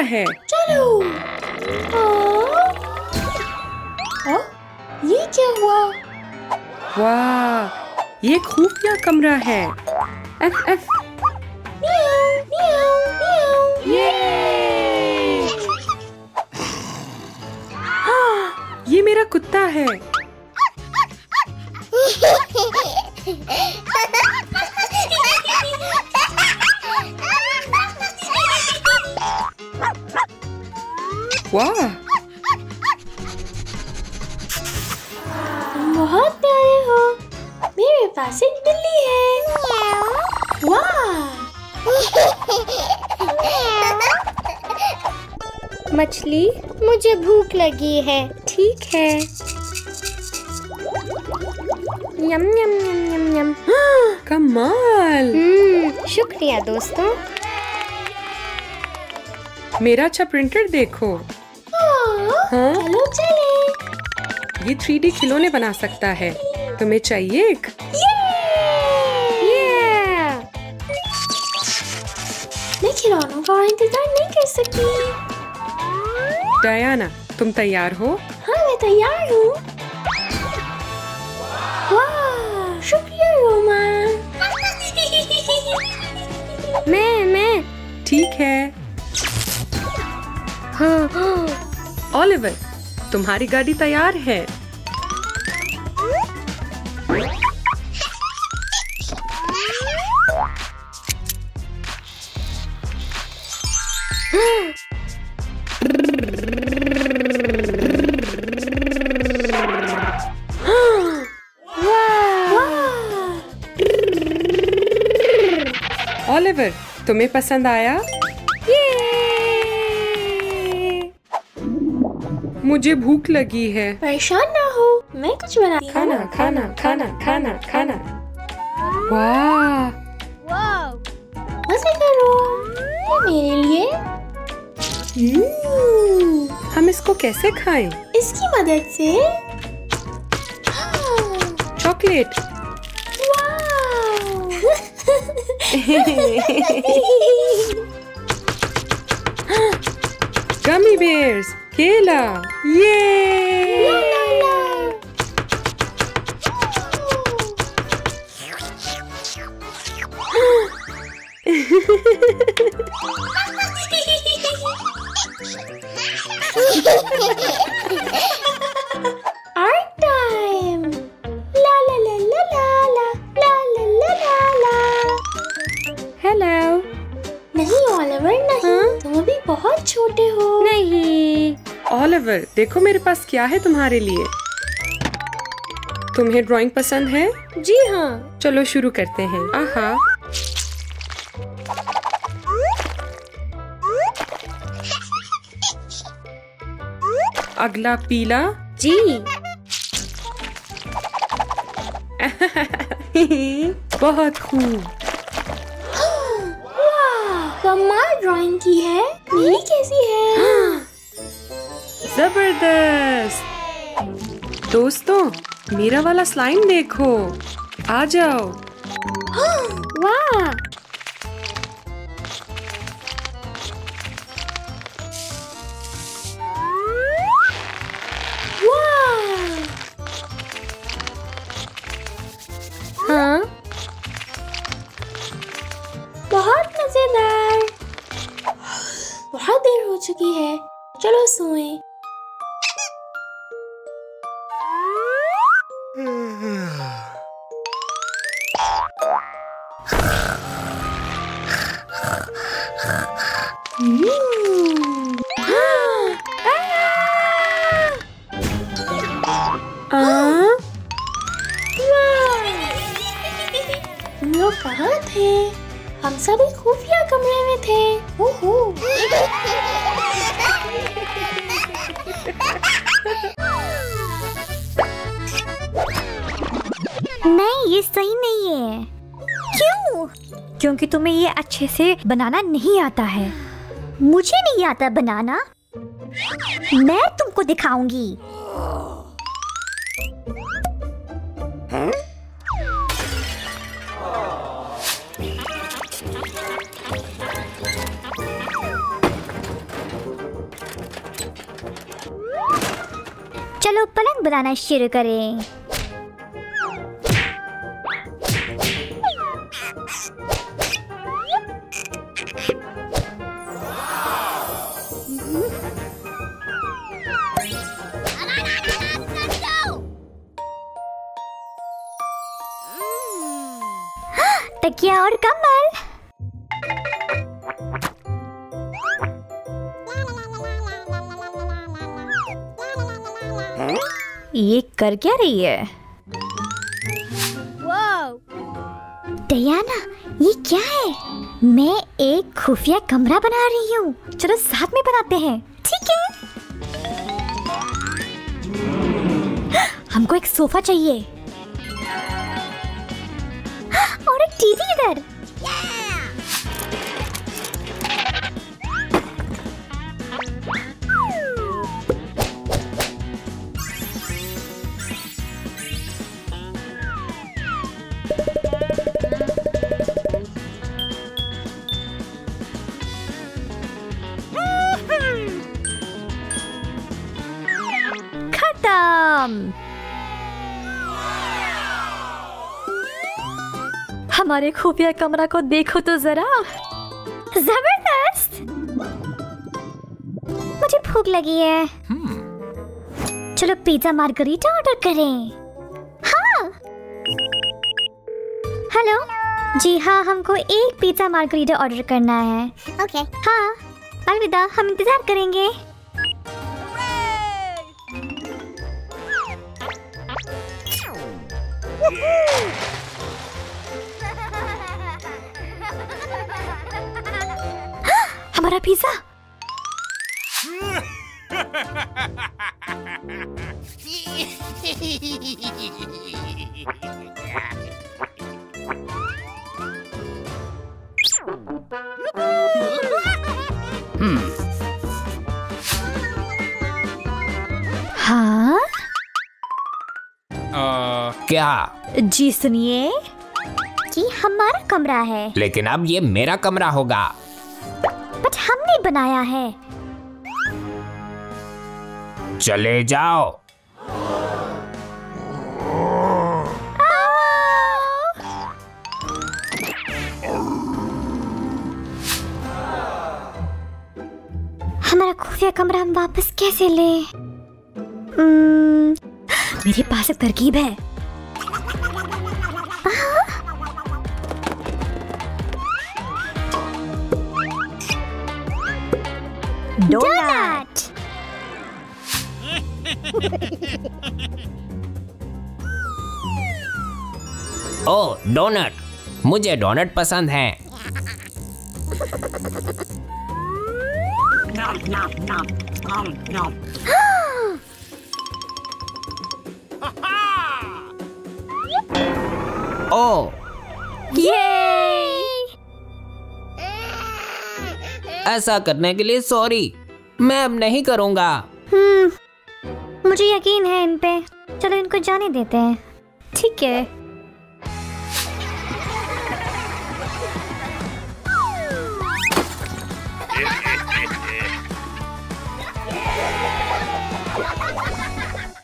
है? चलो। ये क्या हुआ? वाह, ये खुफिया कमरा है। F F. ये ये मेरा कुत्ता है। वाह, तुम बहुत प्यारे हो। मेरे पास एक बिल्ली है। वाह। मछली, मुझे भूख लगी है। ठीक है। यम यम यम यम यम। कमाल। शुक्रिया दोस्तों। मेरा अच्छा प्रिंटर देखो। हाँ? चलो चले। ये 3D खिलौने बना सकता है। तुम्हें चाहिए एक? मैं खिलौनों का इंतजार नहीं कर सकती। डियाना, तुम तैयार हो? हाँ, मैं तैयार हूँ। वाह, शुक्रिया रोमा। मैं। ठीक है। हाँ, ओलिवर, तुम्हारी गाड़ी तैयार है। ओलिवर, तुम्हें पसंद आया? मुझे भूख लगी है। परेशान ना हो, मैं कुछ बनाती हूँ। खाना खाना खाना खाना खाना। वाह, मजे करो। ये मेरे लिए। हम इसको कैसे खाएं? इसकी मदद से। चॉकलेट। गमी बेयर्स, केला। ये आर्ट टाइम। ला ला ला ला ला ला ला ला ला ला। हेलो। नहीं ओलिवर, नहीं। तुम अभी बहुत छोटे हो। नहीं। ओलिवर, देखो मेरे पास क्या है तुम्हारे लिए। तुम्हें ड्राइंग पसंद है? जी हाँ। चलो शुरू करते हैं। आहा। अगला पीला। जी। बहुत खूब। कमाल ड्राइंग की है। मेरी कैसी है? जबरदस्त। दोस्तों, मेरा वाला स्लाइम देखो। आ जाओ। वाह। हाँ, बहुत मजेदार। बहुत देर हो चुकी है, चलो सोएं। तुम लोग कहाँ थे? हम सभी खुफिया कमरे में थे। ओहो। नहीं, ये सही नहीं है। क्यों? क्योंकि तुम्हें ये अच्छे से बनाना नहीं आता है। मुझे नहीं आता बनाना। मैं तुमको दिखाऊंगी। चलो पलंग बनाना शुरू करें। तकिया और कम्बल। ये कर क्या रही है? डियाना, ये क्या है? मैं एक खुफिया कमरा बना रही हूँ। चलो साथ में बनाते हैं। ठीक है। हमको एक सोफा चाहिए और एक टीवी इधर। खत्म। हमारे खुफिया कमरा को देखो तो जरा। जबरदस्त। मुझे भूख लगी है। चलो पिज्जा मार्गरीटा ऑर्डर करें। हाँ। हेलो। जी हाँ, हमको एक पिज्जा मार्गरीटा ऑर्डर करना है। ओके। हाँ, अलविदा, हम इंतजार करेंगे। हमारा पिज्जा। हाँ? क्या? जी सुनिए, कि हमारा कमरा है। लेकिन अब ये मेरा कमरा होगा। बट हमने बनाया है। चले जाओ। हमारा खुफिया कमरा हम वापस कैसे लें? मेरे पास एक तरकीब है। डोनट। ओह, डोनट। मुझे डोनट पसंद है। ओह, ऐसा करने के लिए सॉरी। मैं अब नहीं करूँगा। मुझे यकीन है इन पे। चलो इनको जाने देते हैं। ठीक है।